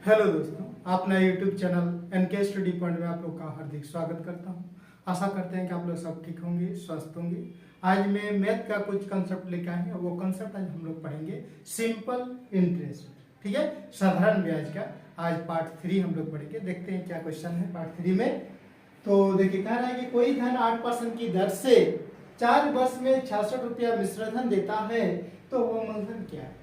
Hello दोस्तों, अपना YouTube channel NK study point में आप लोग का हार्दिक स्वागत करता हूं। आशा करते हैं कि आप लोग सब ठीक होंगे, स्वस्थ होंगे। आज मैं मैथ का कुछ कंसेप्ट लेकर आए हैं और वो कंसेप्ट आज हम लोग पढ़ेंगे सिंपल इंटरेस्ट। ठीक है, साधारण ब्याज का आज पार्ट 3 हम लोग पढ़ेंगे। देखते हैं क्या क्वेश्चन है पार्ट 3 में। तो देखिए, कह रहा है कि कोई धन 8% की दर से 4 वर्ष में 66 रुपया मिश्रधन देता है, तो वो मूलधन क्या है।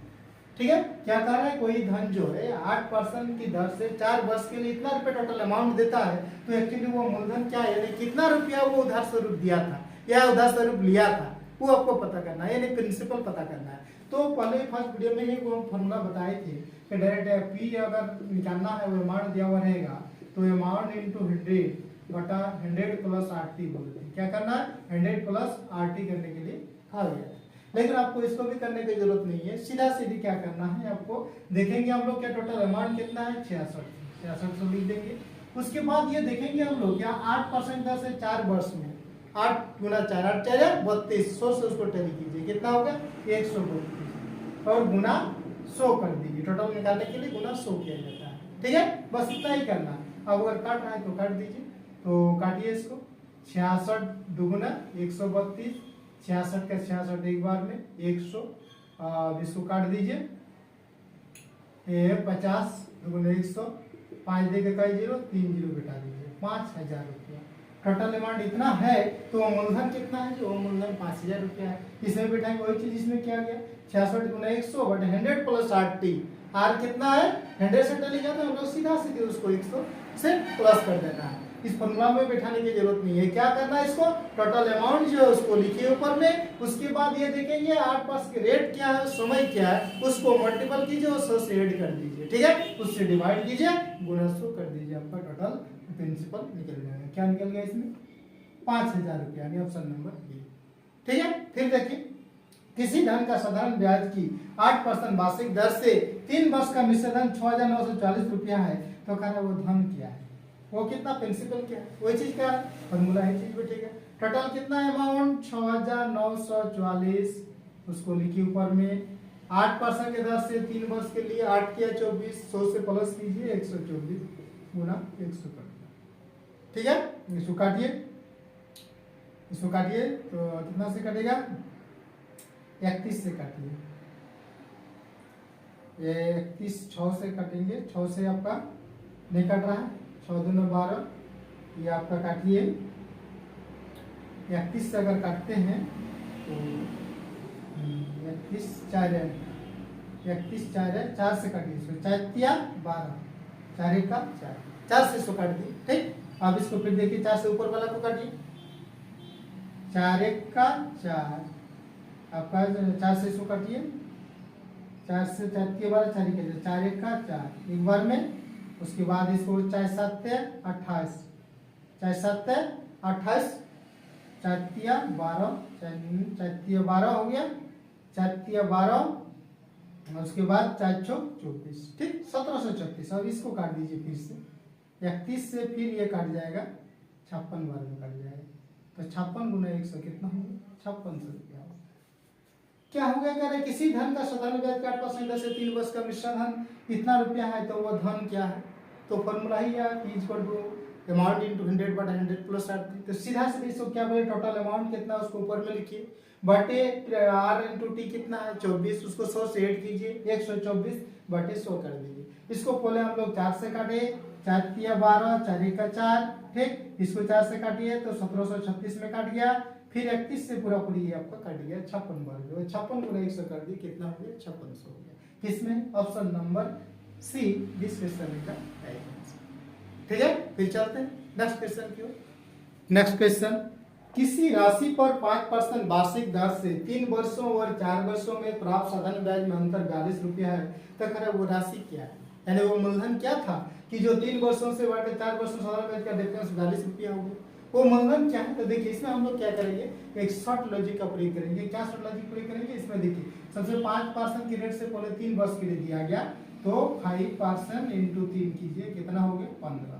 ठीक है, क्या कह रहा है, कोई धन जो है 8% की दर से 4 वर्ष के लिए इतना रुपया टोटल अमाउंट देता है, तो एक्चुअली वो मूलधन क्या है, यानी कितना रुपया वो उधार स्वरूप दिया था या उधार स्वरूप लिया था, वो आपको पता करना है, यानी प्रिंसिपल पता करना है। तो पहले फर्स्ट वीडियो में ही वो फॉर्मूला बताए थे कि डायरेक्ट पी अगर निकालना है, वो अमाउंट दिया हुआ रहेगा, तो अमाउंट इंटू 100 बटा 100 प्लस RT बोलते हैं। क्या करना है, 100 प्लस RT करने के लिए आ गया। लेकिन आपको इसको भी करने की जरूरत नहीं है, सीधा सीधी क्या करना है आपको, देखेंगे हम लोग क्या टोटल अमाउंट कितना है, 66 लिख देंगे। उसके बाद ये देखेंगे हम लोग क्या 8% दर से 4 वर्ष में 8 गुना 4 8 4 32, 100 से उसको टैली कीजिए, कितना होगा 132 और गुना 100 कर दीजिए। टोटल निकालने के लिए गुना 100 किया जाता है। ठीक है, बस इतना ही करना है। अब अगर काट रहा है तो काट दीजिए, तो काटिए इसको। 66 दुगुना 132, 66 का 66 एक बार में 100, इसको काट दीजिए। 50 दुगुना 100, 5 दे के कई जीरो, 3 जीरो बिठा दीजिए, 5000 रुपया टोटल अमाउंट इतना है। तो मूलधन कितना है, जो मूलधन 5000 रुपया है। इसमें बिठाएंगे वही चीज इसमें क्या गया, 66 गुना 100 बटे 100 प्लस RT। आर कितना है, 100 से टली जाता है, हम लोग सीधा सीधे उसको 100 से प्लस कर देना है। इस फॉर्मूला में बैठाने की जरूरत नहीं है। क्या करना है, इसको टोटल अमाउंट जो है उसको लिखिए ऊपर में। उसके बाद ये देखेंगे 8% के रेट क्या है, समय क्या है, उसको मल्टीपल कीजिए और 100 से ऐड कर दीजिए। ठीक है, उससे डिवाइड कीजिए, गुणा 100 कर दीजिए, आपका टोटल प्रिंसिपल निकल जाएगा। क्या निकल गया इसमें, 5000 रुपया, यानी ऑप्शन नंबर बी। ठीक है, फिर देखिए, किसी धन का साधारण ब्याज की 8% वार्षिक दर से 3 वर्ष का मिश्रधन 6940 रुपया है, तो कह रहा है वो धन क्या है, वो कितना, प्रिंसिपल क्या है, वही चीज का फॉर्मूला है, चीज बैठेगा। टोटल कितना अमाउंट 6940, उसको लिखिए ऊपर में। 8% के दर से 3 वर्ष के लिए 8 किया 24, 100 से प्लस कीजिए, 124 गुना 100 कर दिया। ठीक है, इसको काटिए, इसको काटिए तो कितना से कटेगा, 31 से काटिए। ये 31 6 से काटेंगे, 6 से आपका नहीं कट रहा है, 6 दूना 12, ये आपका काटिए। 31 से अगर काटते हैं तो 31 4 है, 31 4 है, 4 से काटिए इसको, 4 तिया 12, 4 एक का 4, 4 से इसको काट दिए। ठीक, अब इसको फिर देखिए 4 से ऊपर वाला को काटिए, 4 एक का 4, आपका 4 से इसको काटिए, 4 से 4 के 12, 4 के 4 एक का 4 एक बार में। उसके बाद इसको 4 7 28, 4 7 28, 4 तिया 12, 4 तिया 12 हो गया, 4 तिया 12, उसके बाद 4 चौक 24। ठीक, 1736। अब इसको काट दीजिए फिर से, 31 से फिर ये काट जाएगा, 56 बार में काट जाएगा, तो 56 गुना 100 कितना होगा, 5600 रुपया। क्या हो गया, कह रहे किसी धन का साधारण ब्याज 8% से 3 वर्ष का मिश्रधन इतना रुपया है, तो वह धन क्या है। तो फॉर्मूला ही है P equal to amount into 100 बटा 100 प्लस RT। तो सीधा से इसको क्या बोले, टोटल अमाउंट कितना उसको ऊपर में लिखिए, बटे R इंटू T कितना है 24, उसको 100 से ऐड कीजिए, 124 बटे 100 कर दीजिए। इसको पहले हम लोग 4 से काटे, 4 तिया 12, 4 एक का 4। ठीक, इसको 4 से काटिए तो 1736 में काट गया, फिर 31 से पूरा पूरी ये आपका कट गया, 56 बार में 56 गुना 100 कर दिए, कितना हो गया, 5600 हो गया। किसमें, option number C, this question का राइट आंसर। ठीक है, फिर चलते हैं नेक्स्ट क्वेश्चन की ओर। नेक्स्ट क्वेश्चन, किसी राशि पर 5% वार्षिक दर से 3 वर्षों और 4 वर्षों में प्राप्त साधारण ब्याज में अंतर 42 रुपया है, तो कह रहा है वो राशि क्या है, यानी वो मूलधन क्या था कि जो 3 वर्षों से बढ़कर 4 वर्षों साधारण ब्याज का डिफरेंस 42 रुपया हो गया, वो मूलधन क्या है। तो देखिए, इसमें हम लोग क्या करेंगे, एक शॉर्ट लॉजिक का प्रयोग करेंगे। क्या शॉर्ट लॉजिक प्रयोग करेंगे, इसमें देखिए सबसे 5% की रेट से पहले 3 वर्ष के लिए दिया गया, तो 5% इंटू 3 कीजिए, कितना हो गया 15।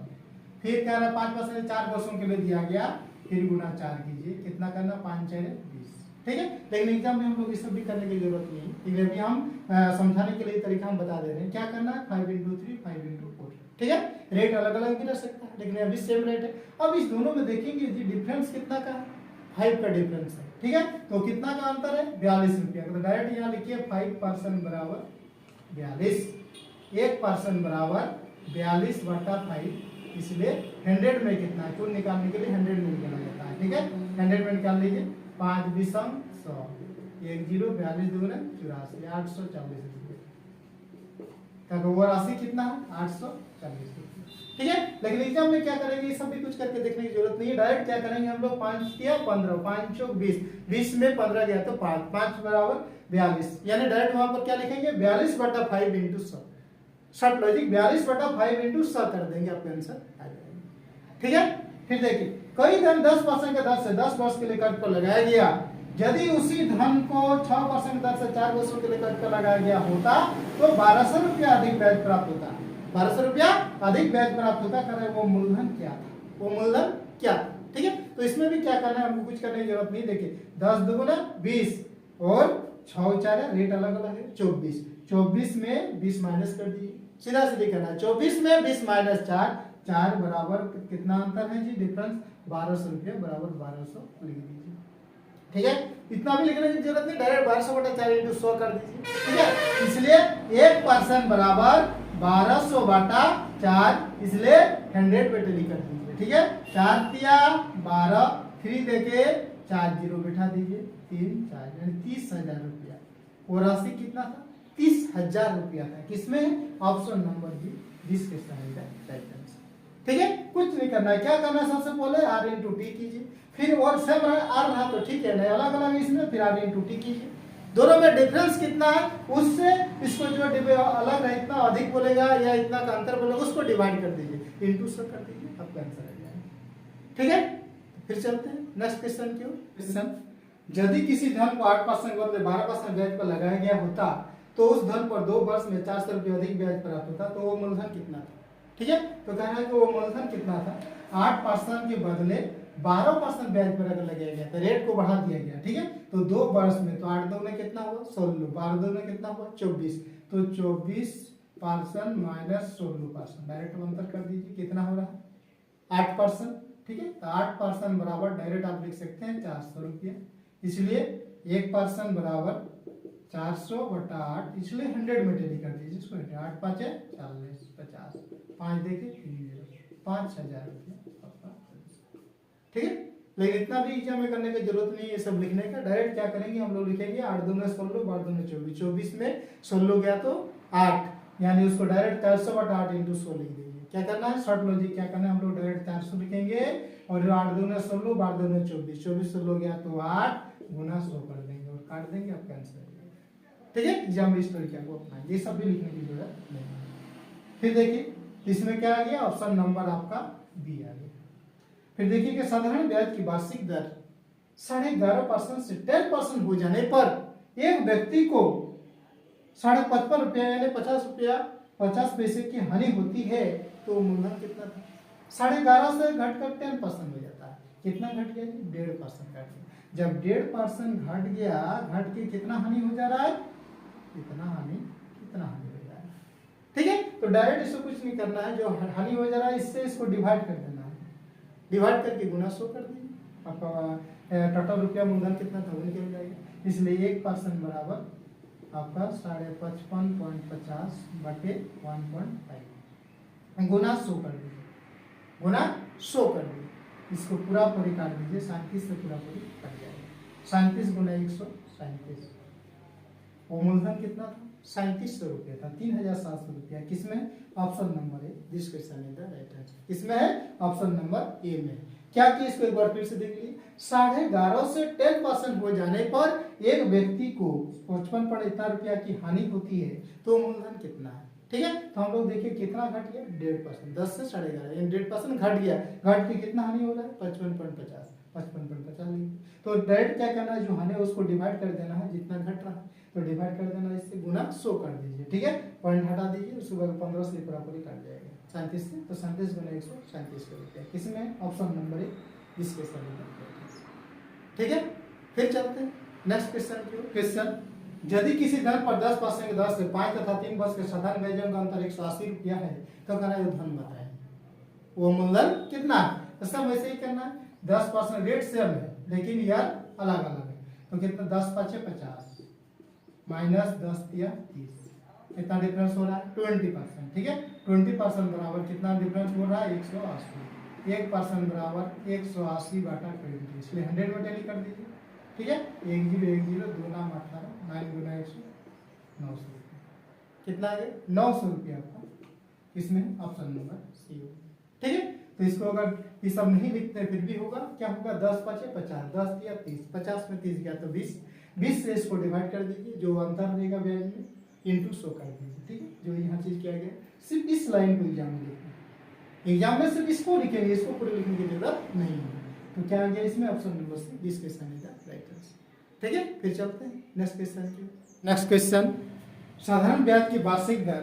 फिर कह रहा है 5% 4 वर्षों के लिए दिया गया, फिर गुना 4 कीजिए, कितना करना 5 4 20। ठीक है। लेकिन एग्जाम में हम लोग ये सब भी करने की जरूरत नहीं है, ठीक है। अभी हम समझाने के लिए तरीका हम बता दे रहे हैं। क्या करना है, 5 × 3 5 × 4, ठीक है। रेट अलग अलग भी रह सकता है, लेकिन अभी सेम रेट है। अब इस दोनों में देखेंगे जी डिफरेंस कितना का है, 5 का डिफरेंस है, ठीक है। तो कितना का अंतर है, 42 रुपया। तो डायरेक्ट यहाँ लिखिए 5% बराबर 42, 1% बराबर 42/5, इसलिए 100 में कितना है, कुल निकालने के लिए 100 में निकाला जाता है, ठीक है। 100 में निकाल लीजिए, 5 × 20 = 100, 1 0 42 2 84, 840 रुपये का। वो राशि कितना है, 840 रुपये, ठीक है। लेकिन एग्जाम में क्या करेंगे, ये सब भी कुछ करके देखने की जरूरत नहीं है। डायरेक्ट क्या करेंगे हम लोग, 5 या 15, 5 चौक 20, 20 में 15 गया तो 5 बराबर 42, यानी डायरेक्ट वहां पर क्या लिखेंगे, 42/5 × 100। शॉर्ट लॉजिक 42/5 × 100 कर देंगे, आपका आंसर आ जाएगा, ठीक है। फिर देखिए, कोई धन 10% के दर से 10 वर्ष के लिए कर्ज पर लगाया गया, यदि उसी धन को 6% दर से 4 वर्षों के लिए कर्ज पर लगाया गया होता तो 1200 रुपया अधिक ब्याज प्राप्त होता, 1200 रुपया अधिक ब्याज प्राप्त होता। कर वो मूलधन क्या था, वो मूलधन क्या था, ठीक है। तो इसमें भी क्या करना है, हमको कुछ करने की जरूरत नहीं। देखिए 10 दूना 20 और 6 4 रेट अलग अलग है, 24, 24 में 20 माइनस कर दीजिए, सीधा सीधी करना है। 24 में 20 - 4 बराबर कितना अंतर है जी, डिफरेंस 1200 रुपया बराबर 1200 लिख दीजिए, ठीक है। इतना भी लिखने की जरूरत नहीं, डायरेक्ट 1200/4 × 100 कर दीजिए, ठीक है। इसलिए 1% बराबर 1200/4, इसलिए 100 पे टैली कर दीजिए, ठीक है। 4 तिया 12, 3 देके 4 0 बैठा दीजिए, 3 4 यानी 30,000 रुपया। वो राशि कितना था, 30,000 रुपया था। किसमें, ऑप्शन नंबर बी, जिसके सही का राइट आंसर, ठीक है। कुछ नहीं करना है, क्या करना है, सबसे पहले r × t कीजिए, फिर और सेम r रहा तो ठीक है, नहीं अलग अलग इसमें, फिर r × t कीजिए। दोनों में डिफरेंस कितना है, उससे इसको जो अलग है, इतना अधिक बोलेगा या इतना का अंतर बोलेगा, उसको डिवाइड कर दीजिए, × 100 कर दीजिए, आपका आंसर आ जाएगा, ठीक है। फिर चलते हैं नेक्स्ट क्वेश्चन की ओर। क्वेश्चन, यदि किसी धन को 8% के बदले 12% ब्याज पर लगाया गया होता तो उस धन पर 2 वर्ष में 400 रुपये अधिक ब्याज प्राप्त होता, तो वो मूलधन कितना था, ठीक है। तो कहना है कि वो मूलधन कितना था, 8% के बदले 12% ब्याज पर अगर लगाया गया था, रेट को बढ़ा दिया गया, ठीक है। तो 2 वर्ष में, तो 8 2 में कितना हुआ 16, 12 2 में कितना हुआ 24, तो 24% - 16%, डायरेक्ट अंतर कर दीजिए, कितना हो रहा है 8%, ठीक है। तो 8% बराबर डायरेक्ट आप लिख सकते हैं 400 रुपया, इसलिए 1% बराबर 400/8, इसलिए 100 में टैली कर दीजिए इसको, 8 5 40 50, 5 देके 3 5000 रुपया, ठीक है। लेकिन इतना भी एग्जाम में करने की जरूरत नहीं है सब लिखने का। डायरेक्ट क्या करेंगे हम लोग, लिखेंगे 8 2 16, 12 2 24, 24 में 16 गया तो 8, यानी उसको डायरेक्ट 400/8 × 100 लिख देंगे। क्या करना है, शॉर्ट लॉजिक क्या करना है, हम लोग डायरेक्ट 400 लिखेंगे और 8 2 16, 12 2 24, 24 16 गया तो 8 × 100 कर देंगे और काट देंगे, आपका आंसर, ठीक है। एग्जाम में इस तरीके को अपनाएंगे, ये सब भी लिखने की जरूरत नहीं है। फिर देखिए इसमें क्या आ गया, ऑप्शन नंबर आपका बी आ गया। फिर देखिए कि साधारण ब्याज की वार्षिक दर 11.5% से 10% हो जाने पर एक व्यक्ति को 55.5 रुपया यानी 50 रुपया 50 पैसे की हानि होती है, तो मूलधन कितना था, 11.5 से घटकर 10% हो जाता है। कितना घट गया जी, 1.5% घट गया। जब 1.5% घट गया, घट के कितना हानि हो जा रहा है, कितना हानि हो जा रहा है, ठीक है। तो डायरेक्ट इसको कुछ नहीं करना है, जो हानि हो जा रहा है इससे इसको डिवाइड कर देना है, डिवाइड करके गुना 100 कर दीजिए, आपका टोटल रुपया मूलधन कितना था वो निकल जाएगा। इसलिए 1% बराबर आपका 55.50 बटे 1.5 गुना 100 कर दीजिए, गुना 100 कर दीजिए, इसको पूरा पूरी काट दीजिए, 37 से पूरा पूरी कट जाएगा, 37 गुना 137, वो मूलधन कितना था 3700 रुपया था, 3700 रुपया। किसमें, option number A, this question is the right answer. किसमें है, ऑप्शन नंबर ए में। क्या कि इसको एक बार फिर से देख लीजिए, 11.5 से 10% हो जाने पर एक व्यक्ति को 55 इतना रुपया की हानि होती है, तो मूलधन कितना है, ठीक है। तो हम लोग देखिए कितना घट गया, 1.5%, 10 से 11.5 यानी 1.5% घट गया, घट के कितना हानि हो रहा है 55.50, 55.50। तो डायरेक्ट क्या करना है, जो हानि है उसको डिवाइड कर देना है, जितना घट रहा है तो डिवाइड कर देना, इससे गुना 100 कर दीजिए, ठीक है। पॉइंट हटा दीजिए, उसके बाद 15 से बराबरी काट जाएगा 37 से, तो 37 गुना 137 रुपया। किसमें, ऑप्शन नंबर ए, इसके सभी, ठीक है। फिर चलते हैं नेक्स्ट क्वेश्चन यदि किसी धन पर 10% के दर से 5 तथा 3 वर्ष के साधारण ब्याज का अंतर 180 रुपया है तो कहना है वो धन बताए, वो मूलधन कितना है। तो सब वैसे ही करना है, 10% रेट सेम है लेकिन यार अलग अलग है। तो कितना 10 5 50 माइनस 10 या 30, कितना डिफरेंस हो रहा है 20%। ठीक है, 20% बराबर कितना डिफरेंस हो रहा है 180। 1% बराबर 180 बटा 20, इसलिए 100 में टैली कर दीजिए। ठीक है, 1 0 1 0 2 नाम 18, 9 गुना 100 900 रुपया, कितना है 900 रुपया आपका, इसमें ऑप्शन नंबर सी होगा। ठीक है, तो इसको अगर ये सब नहीं लिखते फिर भी होगा, क्या होगा 10 5 50, 10 या 30, 50 में 30 गया तो 20, 20 से इसको डिवाइड कर दीजिए, जो अंतर रहेगा ब्याज में इंटू 100 कर दीजिए। ठीक है, जो यहाँ चीज किया गया सिर्फ इस लाइन को एग्जाम में लिखना, एग्जाम में सिर्फ इसको लिखेंगे, इसको पूरे लिखने की जरूरत नहीं है। तो क्या आ गया इसमें option number C, this question is the right answer. ठीक है, फिर चलते हैं नेक्स्ट क्वेश्चन की। नेक्स्ट क्वेश्चन, साधारण ब्याज की वार्षिक दर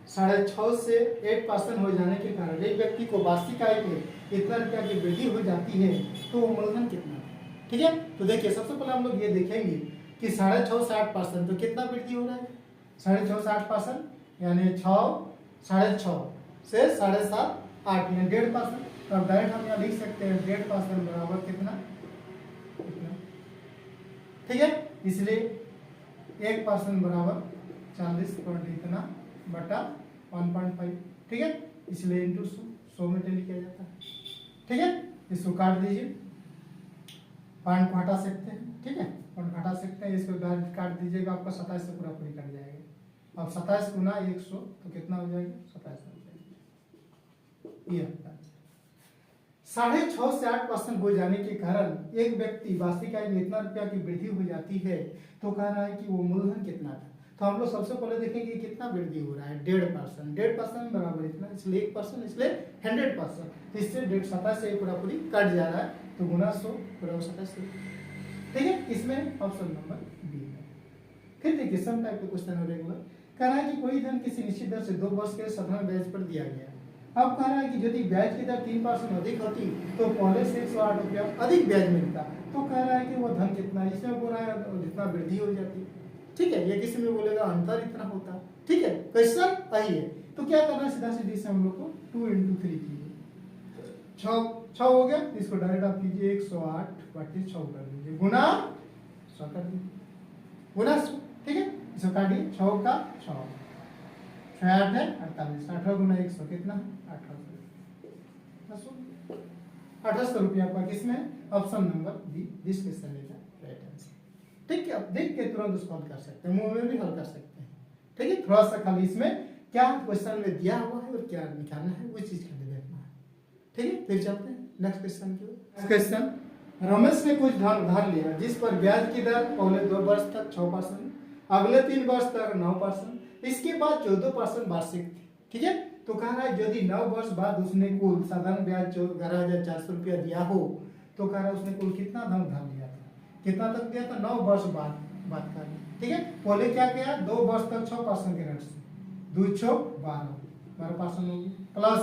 6.5 से 8% हो जाने के कारण एक व्यक्ति को वार्षिक आय में इतना रुपया की वृद्धि हो जाती है तो वो मूलधन कितना है। ठीक है, तो देखिए सबसे पहले हम लोग ये देखेंगे कि 6.5 से 8% तो कितना वृद्धि हो रहा है, 6.5 से 8% यानी 6.5 से 7.5 8 यानी 1.5%। तो अब डायरेक्ट हम यहाँ लिख सकते हैं 1.5% बराबर कितना, ठीक है, इसलिए 1% बराबर 40 इतना बटा 1.5। ठीक है, इसलिए इंटू 100 में टैली किया जाता है। ठीक है, इसको काट दीजिए, पॉइंट को हटा सकते हैं। ठीक है, पॉइंट हटा सकते हैं, इसको काट दीजिएगा, आपका 27 से पूरा पूरी कट जाएगा। अब 27 गुना 100 तो कितना हो जाएगा 27 हो जाएगा। ये 6.5 से 8% हो जाने के कारण एक व्यक्ति वार्षिक आय में इतना रुपया की वृद्धि हो जाती है तो कह रहा है कि वो मूलधन कितना था। तो हम लोग सबसे पहले देखेंगे कितना वृद्धि हो रहा है 1.5%, 1.5% बराबर इतना, इसलिए 1% इसलिए 100%, तो इससे 27 से पूरा पूरी कट जा रहा है तो गुना 100 पूरा 27। ठीक है, इसमें ऑप्शन नंबर बी है। फिर देखिए सम टाइप के क्वेश्चन है रेगुलर, कह रहा है कि कोई धन किसी निश्चित दर से 2 वर्ष के साधारण ब्याज पर दिया गया। अब कह रहा है कि यदि ब्याज की दर 3% अधिक होती तो पहले से 108 रुपया अधिक ब्याज मिलता, तो कह रहा है कि वो धन कितना है, इसमें बोल रहा है जितना वृद्धि हो जाती। ठीक है, ये किसी में बोलेगा अंतर इतना होता। ठीक है, क्वेश्चन वही है, तो क्या करना है सीधा सीधी से हम लोग को 2 × 3 कीजिए, 6 हो गया, इसको डायरेक्ट आप कीजिए 108 बटे 6 कर दीजिए, गुना 100 कर दीजिए, गुना 100। ठीक है, इसको काटिए, 6 का 6 8 है 48, 18 गुना 100 कितना 1800 रुपया आपका किसमें, option number B, this question is the right answer. ठीक है, आप देख के तुरंत उसको हल कर सकते हैं, मुंह में भी हल कर सकते हैं। ठीक है, थोड़ा सा खाली इसमें क्या क्वेश्चन में दिया हुआ है और क्या निकालना है वो चीज खाली देखना है। ठीक है, फिर चलते हैं नेक्स्ट क्वेश्चन की ओर। क्वेश्चन, रमेश ने कुछ धन उधार लिया जिस पर ब्याज की दर पहले 2 वर्ष तक 6%, अगले 3 वर्ष तक 9%, इसके बाद 14% वार्षिक थी। ठीक है, तो कह रहा है यदि 9 वर्ष बाद उसने कुल साधारण ब्याज 11,400 रुपया दिया हो तो कह रहा है उसने कुल कितना धन उधार लिया था, कितना तक दिया था 9 वर्ष बाद बात कर। ठीक है, पहले क्या किया 2 वर्ष तक 6% के रेट से 2 6 12% होगी, प्लस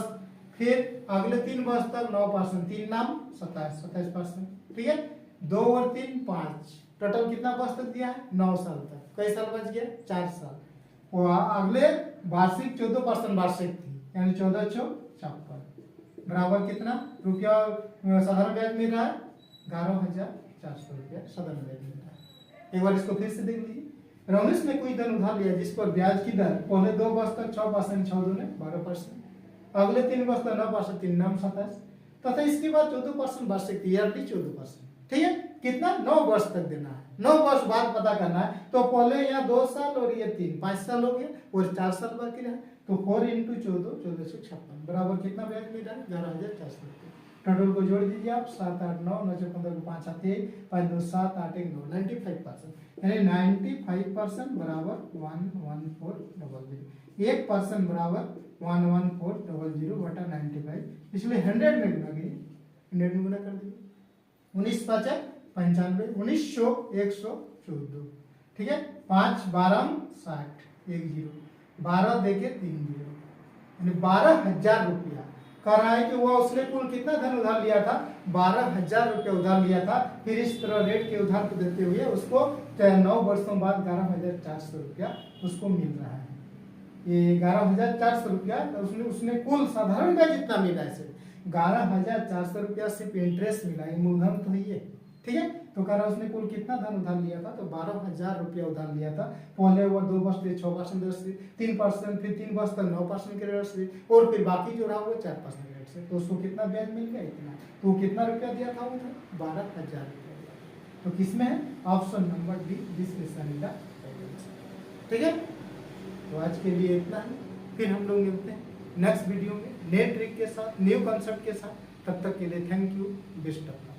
फिर अगले 3 वर्ष तक 9%, 3 नाम 27%। ठीक है, 2 और 3 5, टोटल कितना वर्ष तक दिया है 9 साल तक, कई साल बच गया 4 साल, और अगले वार्षिक 14% वार्षिक थी यानी 14 4 56 बराबर कितना रुपया साधारण ब्याज मिल रहा है 11,400 रुपया साधारण ब्याज मिल रहा है। एक बार इसको फिर से देख लीजिए, रमेश ने कोई धन उधार लिया जिस पर ब्याज की दर पहले 2 वर्ष तक 6%, 6 दूने 12%, अगले 3 वर्ष तक 9%, 3 नाम 27 तथा इसके बाद 14% वार्षिक ईयरली 14%। ठीक है, कितना 9 वर्ष तक देना है, 9 वर्ष बाद पता करना है, तो पहले यहाँ 2 साल और ये 3 5 साल हो गया और 4 साल बाकी रहा, तो 4 × 14 1456 बराबर कितना ब्याज मिल रहा है 11,400 रुपये। टोटल को जोड़ दीजिए आप 7 8 9 9 15 को 5 7 1 5 2 7 8 1 9 95%, यानी 95% बराबर 11400, 1% बराबर 11400 बटा 95, इसलिए 100 में गुना कीजिए, 100 में गुना कर दीजिए, 19 5 95, 1900 114। ठीक है, 5 12 60 1 0 12 देके 3 0 यानी 12,000 रुपया कह रहा है कि वह उसने कुल कितना धन उधार लिया था, 12,000 रुपया उधार लिया था। फिर इस तरह रेट के उधार को देते हुए उसको 9 वर्षों बाद 11,400 रुपया उसको मिल रहा है। ये 11,400 रुपया उसने कुल साधारण का जितना मिला है, 11,400 रुपया सिर्फ इंटरेस्ट मिला है, मूलधन तो ही है। ठीक है, तो कह रहा उसने कुल कितना धन उधार लिया था, तो 12,000 रुपया उधार लिया था। पहले वो 2 वर्ष से 6% रेट से, 3%, फिर 3 वर्ष तक 9% के रेट से, और फिर बाकी जो रहा वो 4% रेट से। तो उसको कितना ब्याज मिल गया, इतना। तो कितना रुपया दिया था उधर, 12,000 रुपया दिया। तो किसमें है, ऑप्शन नंबर डी, डिस्क्रिप्शन। ठीक है, तो आज के लिए इतना ही। फिर हम लोग मिलते हैं नेक्स्ट वीडियो में नए ट्रिक के साथ, न्यू कॉन्सेप्ट के साथ। तब तक के लिए thank you, best of luck.